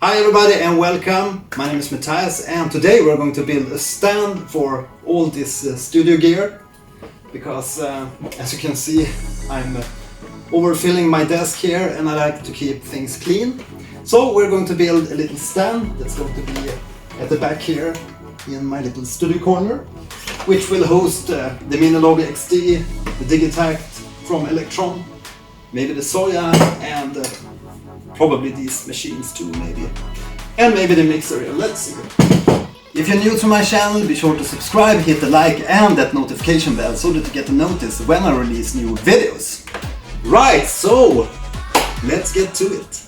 Hi everybody and welcome. My name is Mattias and today we're going to build a stand for all this studio gear because as you can see I'm overfilling my desk here and I like to keep things clean. So we're going to build a little stand that's going to be at the back here in my little studio corner, which will host the Minilog XD, the Digitact from Electron, maybe the Soya and probably these machines too, maybe. And maybe the mixer here, let's see. If you're new to my channel, be sure to subscribe, hit the like and that notification bell so that you get a notice when I release new videos. Right, so let's get to it.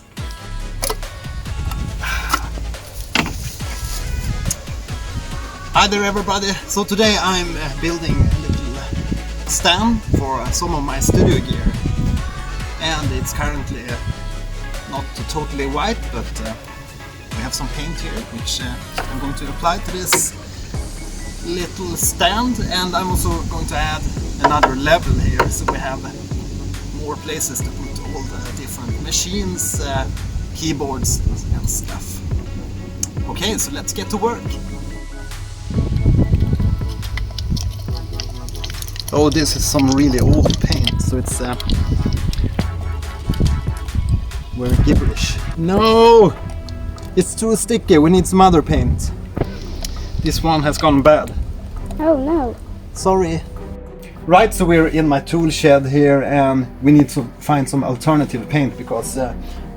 Hi there everybody, so today I'm building a little stand for some of my studio gear. And it's currently not totally white, but we have some paint here which I'm going to apply to this little stand, and I'm also going to add another level here so we have more places to put all the different machines, keyboards and stuff. Okay, so let's get to work. Oh, this is some really old paint, so it's we're gibberish. No! It's too sticky, we need some other paint. This one has gone bad. Oh no. Sorry. Right, so we're in my tool shed here and we need to find some alternative paint because the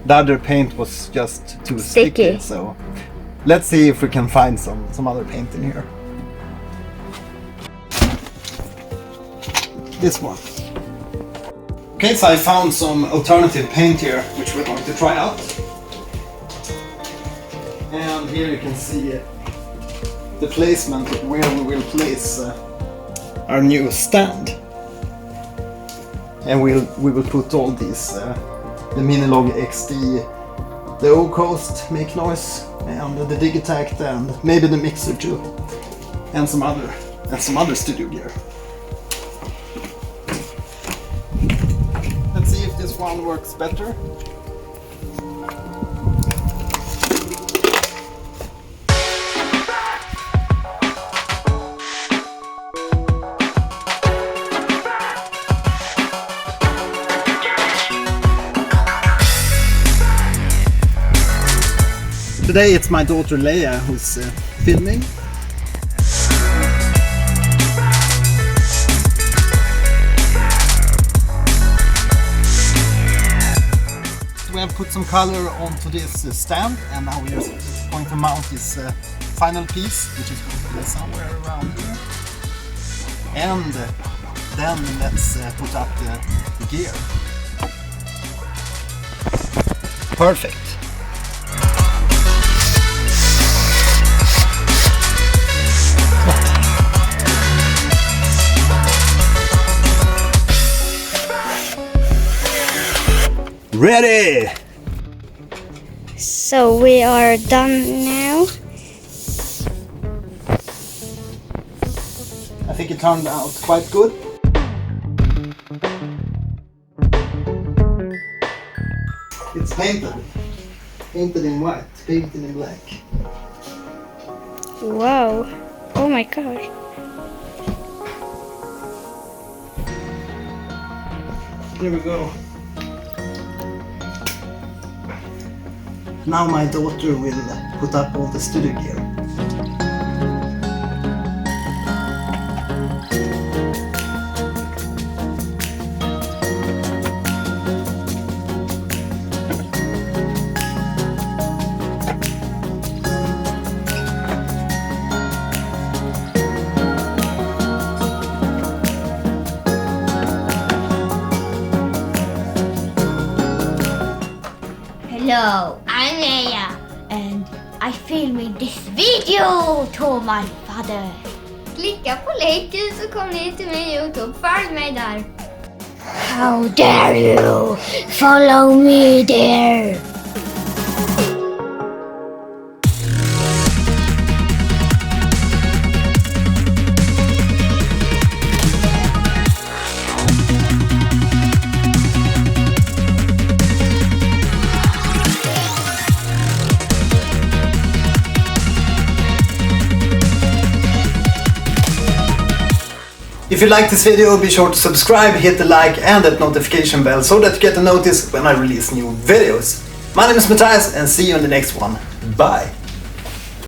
other paint was just too sticky. So let's see if we can find some other paint in here. This one. Okay, so I found some alternative paint here, which we're going to try out. And here you can see the placement of where we will place our new stand. And we will put all these, the Minilog XD, the O-Coast Make Noise, and the Digitact, and maybe the mixer too, and some other studio gear. Let's see if this one works better. Today it's my daughter Leia who's filming. We have put some color onto this stand and now we're going to mount this final piece, which is going to be somewhere around here. And then let's put up the gear. Perfect. Ready! So we are done now. I think it turned out quite good. It's painted. Painted in white, painted in black. Wow. Oh my gosh. Here we go. Now my daughter will put up all the studio gear. Hello, I'm Leia and I filming this video to my father. Klicka på liken så kommer ni till min YouTube. Följ mig där. How dare you follow me there? If you like this video, be sure to subscribe, hit the like and that notification bell so that you get a notice when I release new videos. My name is Mattias and see you in the next one. Bye!